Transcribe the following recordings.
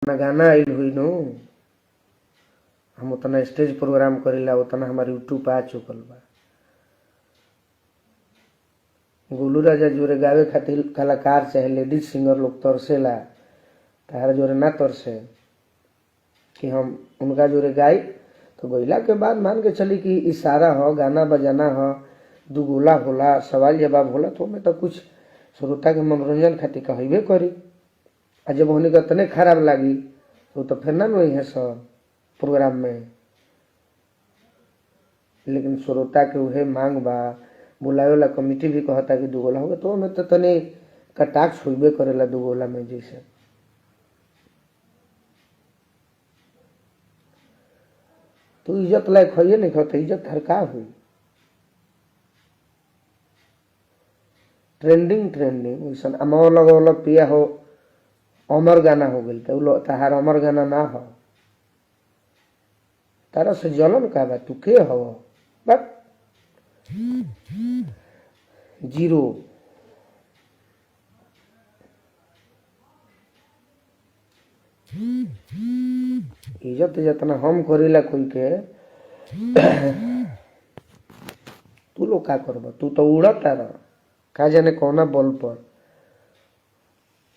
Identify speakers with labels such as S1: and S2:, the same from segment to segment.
S1: गाना आइल हुई नु हम उतना स्टेज प्रोग्राम करेला उतना हमारे यूट्यूब आ चुकल बा। गोलू राजा जोरे गावे खातिर कलाकार चाहे लेडीज सिंगर लोग तरसेला, तारा जोरे ना तरसे कि हम उनका जोरे गाई। तो गईला के बाद मान के चली कि इशारा हो, गाना बजाना हो, दुगोला होला, सवाल जवाब होला, तो मैं तो कुछ श्रोता के मनोरंजन खातिर कहबे करी। आ जब होने का तने खराब लगी तो फिर ना वही है सब प्रोग्राम में। लेकिन श्रोता के उहे मांग बा, बुलावे वाला कमिटी भी कहता कि दुगोला होगा, तो मैं तो तने कटाक्ष होबे करेला दुगोला में। जैसे तो इज्जत लायक है नहीं कहते, इज्जत हरका हुई। ट्रेंडिंग वैसा अमाव लगौल पिया हो, अमर गाना हो गई तो तहार अमर गाना ना हो, तारा से जलन का बा, तू के हो बट जीरो। इज्जत जितना हम करेला कोई के तू लोग का करब, तू तो उड़ता रह का जाने कौना बल पर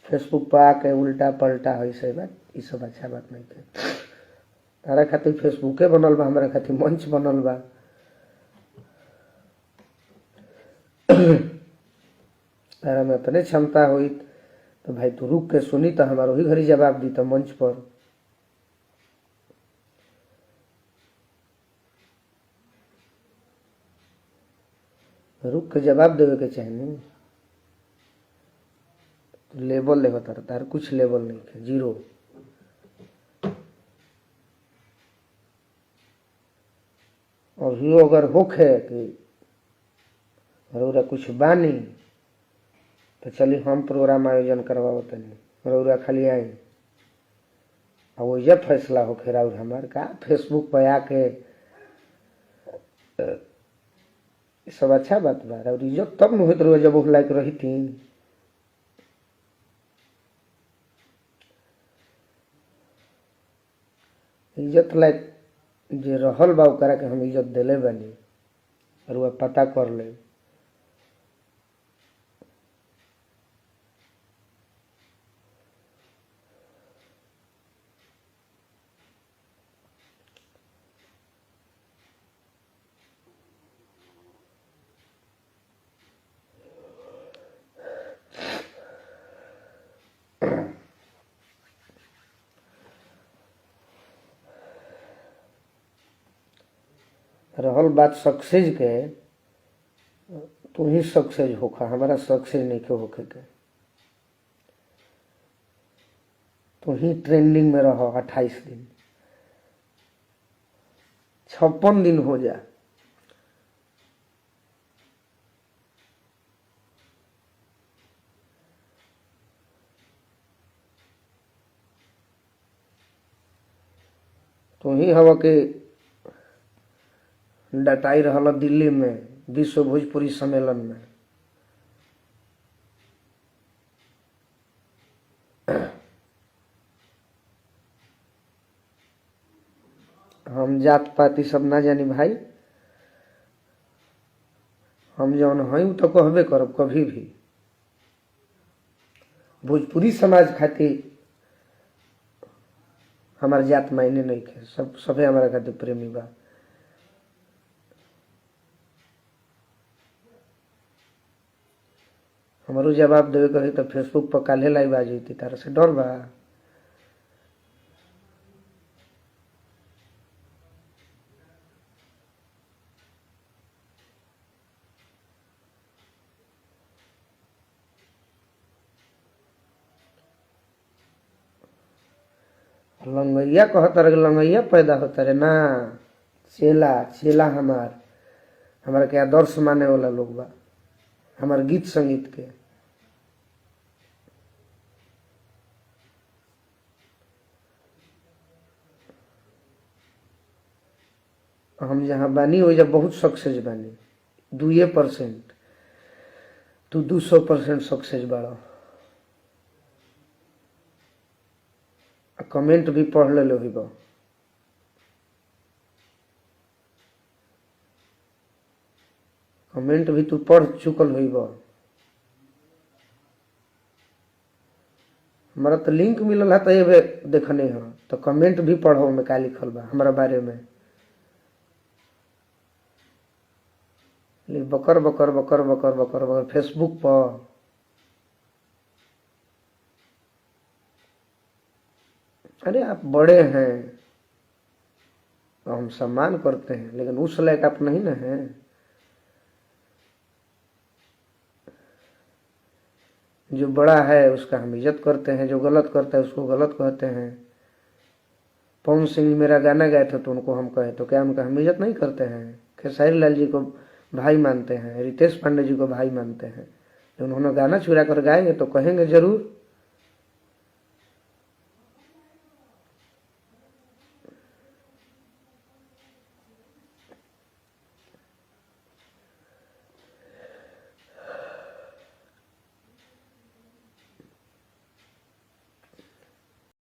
S1: फेसबुक पर आके उल्टा पलटा है से बात। ये सब अच्छा बात नहीं है। तारा खातिर फेसबुके बनल बा, हमारा खातिर मंच बनल बा। तारा में इतने क्षमता हुई तो भाई तू रुक के सुनी तो हमारा वही घड़ी जवाब दी तो मंच पर। रुक के जवाब देवे के चाहे नहीं। तो लेबल ले होता तार कुछ लेबल नहीं है, जीरो। और ही अगर होखे कि रौरा कुछ बानी तो चली हम प्रोग्राम आयोजन करवाओ तनी, रौरा खाली आई और वो जब फैसला होखे राउर हमार का फेसबुक पे आके सब अच्छा बात बा। और इज्जत तब न होत रहो जब वो लायक रही थी। इज्जत लायक जे रहल बा ओकरा के हम इज्जत देले बानी और वह पता कर ले। रहल बात सक्सेस के, तू ही सक्सेस होखा, हमारा सक्सेस नहीं के होखे के। तू ही ट्रेंडिंग में रहो 28 दिन 56 दिन हो जा। तू ही हवा के डटाई रहल दिल्ली में विश्व भोजपुरी सम्मेलन में। हम जात पात सब ना जानी भाई, हम जौन हई तो कहबे करब कभी भी। भोजपुरी समाज खातिर हमार जात मायने नहीं है, सबे हमारा खातिर प्रेमी बा। हमारो जवाब देवे कही तो फेसबुक पर काले लाइव आ जाती, तारा से डर बा। लंगैया कहता रहे, लंगैया पैदा होता रहे ना। चेला चेला हमारा के आदर्श माने वाला लोग बा, हमार गीत संगीत के। हम जहाँ बानी हो जब बहुत सक्सेस बानी, 2% तू 200% सक्सेस बाड़ा। कमेंट भी पढ़ ले होइब। कमेंट भी तू पढ़ चुकल होइब। हमारा तो लिंक मिलल है तो ये देखने हो, तो कमेंट भी पढ़ो में का लिखल बा हमारा बारे में। बकर बकर बकर बकर बकर बकर फेसबुक पर। अरे आप बड़े हैं तो हम सम्मान करते हैं, लेकिन उस लायक आप नहीं ना हैं। जो बड़ा है उसका हम इज्जत करते हैं, जो गलत करता है उसको गलत कहते हैं। पवन सिंह मेरा गाना गाए थे तो उनको हम कहे तो क्या उनका हम इज्जत नहीं करते हैं? खेसारी लाल जी को भाई मानते हैं, रितेश पांडे जी को भाई मानते हैं, उन्होंने गाना चुरा कर गाएंगे तो कहेंगे जरूर।